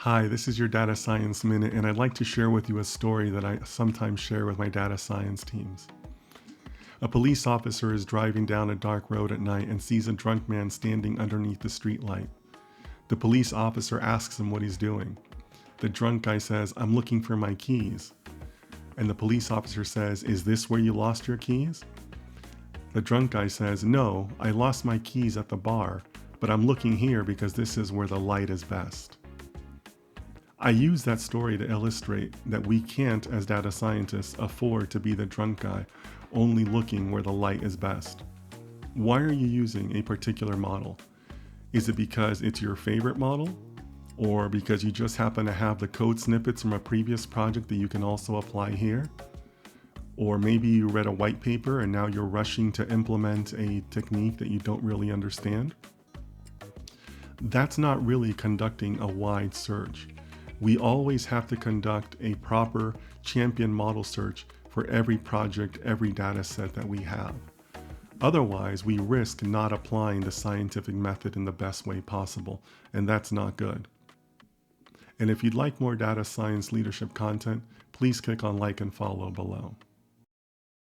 Hi, this is your Data Science Minute, and I'd like to share with you a story that I sometimes share with my data science teams. A police officer is driving down a dark road at night and sees a drunk man standing underneath the streetlight. The police officer asks him what he's doing. The drunk guy says, "I'm looking for my keys." And the police officer says, "Is this where you lost your keys?" The drunk guy says, "No, I lost my keys at the bar, but I'm looking here because this is where the light is best." I use that story to illustrate that we can't, as data scientists, afford to be the drunk guy, only looking where the light is best. Why are you using a particular model? Is it because it's your favorite model? Or because you just happen to have the code snippets from a previous project that you can also apply here? Or maybe you read a white paper and now you're rushing to implement a technique that you don't really understand? That's not really conducting a wide search. We always have to conduct a proper champion model search for every project, every data set that we have. Otherwise, we risk not applying the scientific method in the best way possible, and that's not good. And if you'd like more data science leadership content, please click on like and follow below.